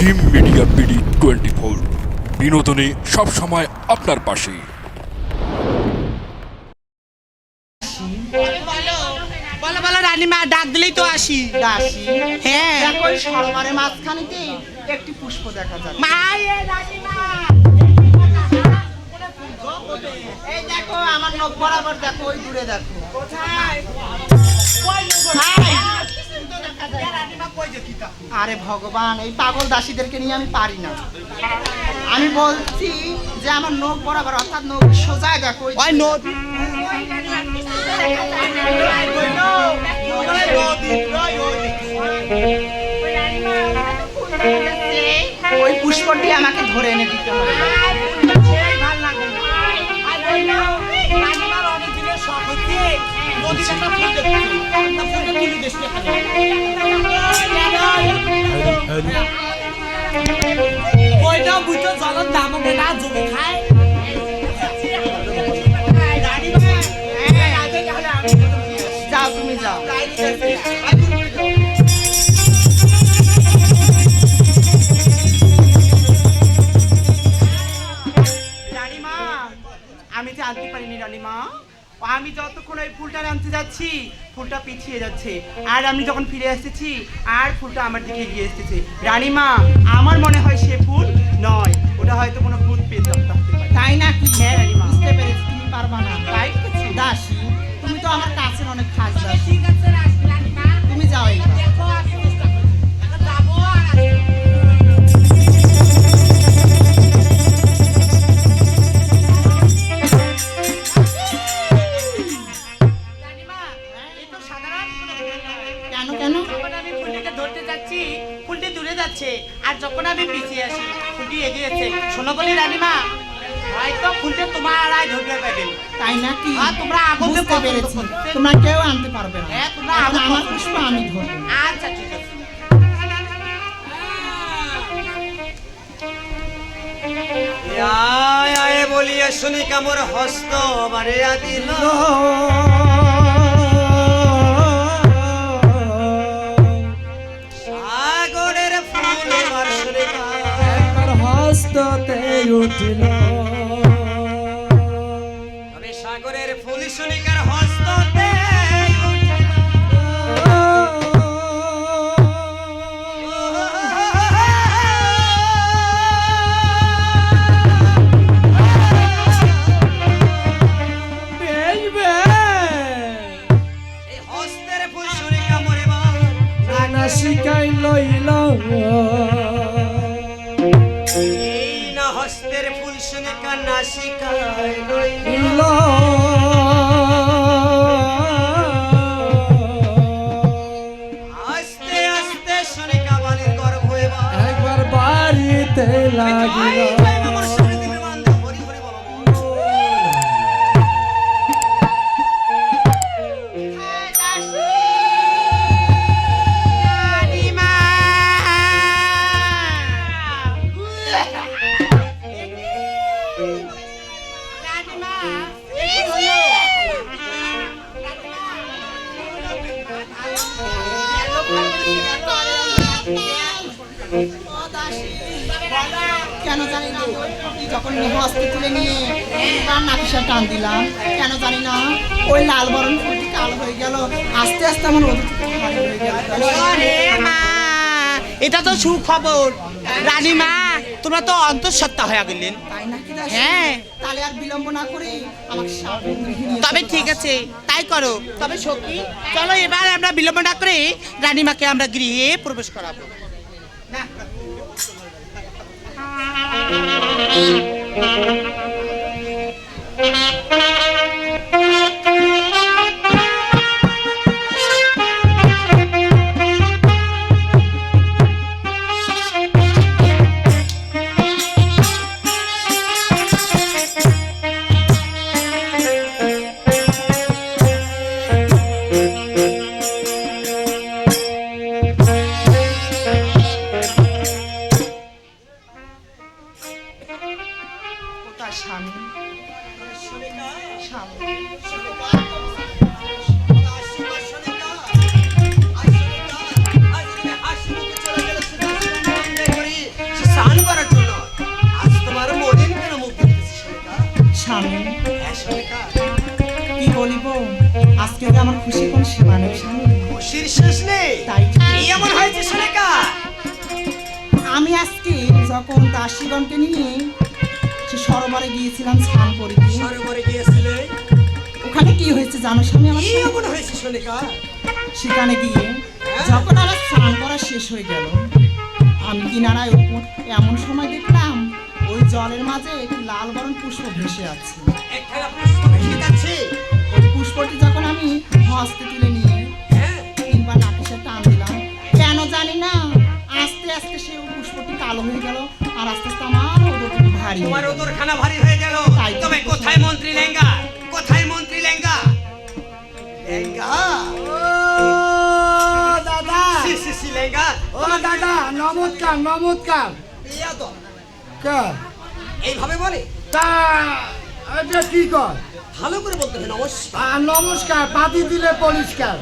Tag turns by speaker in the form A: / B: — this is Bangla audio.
A: জিম মিডিয়া বিডি 24 বিনোদনে সব সময় আপনার পাশে।
B: বলো বলো রানীমা, ডাক দিলেই তো আসি।
C: দাসী
B: হ্যাঁ
C: দেখো ওই সরোবরের মাঝখানেতে একটি পুষ্প দেখা যাচ্ছে।
B: মায়ে রানীমা,
C: এই দেখো আমার নখ বরাবর, দেখো ওই দূরে দেখো। আরে ভগবান, এই পাগল দাসীদেরকে নিয়ে আমি পারি না। আমি বলছি যে আমার নখ বরাবর, অর্থাৎ নখ সোজা দেখো ওই
B: ওই নদী
C: ওই পুষ্পটি আমাকে ধরে এনে দিতে হবে।
B: ওইটাও বুঝতো জলের দাম না জমি খায়।
C: যাও তুমি যাও। রানীমা, আমি তো আনতে পারিনি রানীমা। আমি যতক্ষণ ওই ফুলটা আনতে যাচ্ছি, ফুলটা পিছিয়ে যাচ্ছে, আর আমি যখন ফিরে এসেছি আর ফুলটা আমার দিকে এগিয়ে এসেছে। রানীমা, আমার মনে হয় সে ফুল নয়, ওটা হয়তো কোনো ভূত পেয়ে হতে পারে। তাই নাকি? হ্যাঁ রানীমা, বুঝতে পেরেছি তুমি পারবা না। তাই দাসী, তুমি তো আমার কাছে অনেক খাস দাসী।
B: ঠিক আছে রানীমা,
C: তুমি যাও এইবার।
B: দেখো আমি চেষ্টা করি। এখন যাবো আর আসবো।
C: কেন কেন?
B: যখন আমি ফুলটিকে ধরতে যাচ্ছি, ফুলটি দূরে যাচ্ছে, আর যখন আমি পিছিয়ে আসি, ফুলটি এগিয়েছে। শোনো বলি রানীমা, হয়তো ফুলটা তোমার আড়াই ধরতে পারবেন।
C: তাই নাকি?
B: আর তোমরা আগতে
C: বুঝতে
B: পছন্দ
C: পেরেছি,
B: করতে।
C: তোমরা কেউ আনতে পারবে না।
B: হ্যাঁ, তোমরা
C: এখন
B: আগতে
C: আমার
B: পছন্দ
C: পুষ্প
B: করো।
C: আমি ধরবো।
B: আচ্ছা ঠিক আছে।
D: আয় আয় বলিয়া শুনি কামর হস্ত মারিয়া দিল সাগরের ফুল আমার শুনি
E: হস্ততে উঠিল
D: আমি সাগরের ফুল শুনিকার হস্ততে এই হস্তের ফুল শুনিকা মরে
E: নানা শিকাই লইল
D: এই না হস্তের ফুল শুনিকা নাসিকায় লইল
E: ইল
D: আস্তে আস্তে শুনিকা বালির গর্ভ এবার
E: একবার বাড়িতে লাগিল
D: আমার সামনে দিবে বান্দা হরি হরি বাবা
B: রানীমা, রানীমা, এই হলো।
C: কেন জানি না, যখন হস্তে তুলে নিয়ে তার নাকিসা টান দিলাম, কেন জানি না ওই লাল বরণ ফুলটি কালো হয়ে গেল। আস্তে আস্তে আমার অধিক ভারী হয়ে গেল।
B: ওরে মা, এটা তো সুখবর। রানীমা, তোমরা তো অন্তঃসত্ত্বা হয়ে গেলেন।
C: তাই নাকি দাসী?
B: হ্যাঁ।
C: তাহলে আর বিলম্ব না করে আমাকে সাবধানে নিয়ে
B: তবে
C: চলো।
B: ঠিক আছে, তাই করো। তবে সখী, চলো এবার আমরা বিলম্ব না করে রানীমাকে আমরা গৃহে প্রবেশ করাবো। না।
C: তার স্বামী আজকে যে আমার খুশি কোন সীমা নেই স্বামী।
D: খুশির শেষ নেই।
C: তাই তো।
D: এই এমন হয়েছে সোনিকা?
C: আমি আজকে যখন দাসীগণকে নিয়ে সে সরোবরে গিয়েছিলাম স্নান করিতে,
D: সরোবরে গিয়েছিলে?
C: ওখানে কি হয়েছে জানো স্বামী আমার
D: কি
C: সাথে?
D: এমন হয়েছে সোনিকা?
C: সেখানে গিয়ে যখন আমার স্নান করা শেষ হয়ে গেল, আমি কিনারায় উপর এমন সময় দেখলাম ওই জলের মাঝে একটি লাল বরণ পুষ্প ভেসে আছে।
D: একখানা পুষ্প ভেসে যাচ্ছে।
C: ওই পুষ্পটি যখন আমি হস্তে তুলে নিয়ে
D: হ্যাঁ,
C: কিংবা নাকেশে টান দিলাম, কেন জানি না আস্তে আস্তে সেই পুষ্পটি কালো হয়ে গেল, আর আস্তে আস্তে আমার ওদরটি ভারী হয়ে
D: তোমার
C: গেল।
D: ওদরখানা ভারী হয়ে গেল।
C: তাই তো।
D: তবে কোথায় মন্ত্রী লেঙ্গা? কোথায় মন্ত্রী লেঙ্গা? লেঙ্গা?
E: দাদা
D: সি সি সি লেঙ্গা।
E: ও দাদা নমস্কার নমস্কার।
D: ইয়া তো
E: কে
D: এইভাবে বলে?
E: তা এটা কি কর?
D: ভালো করে বলতে হবে নমস্কার।
E: নমস্কার পাতি দিলে পরিষ্কার।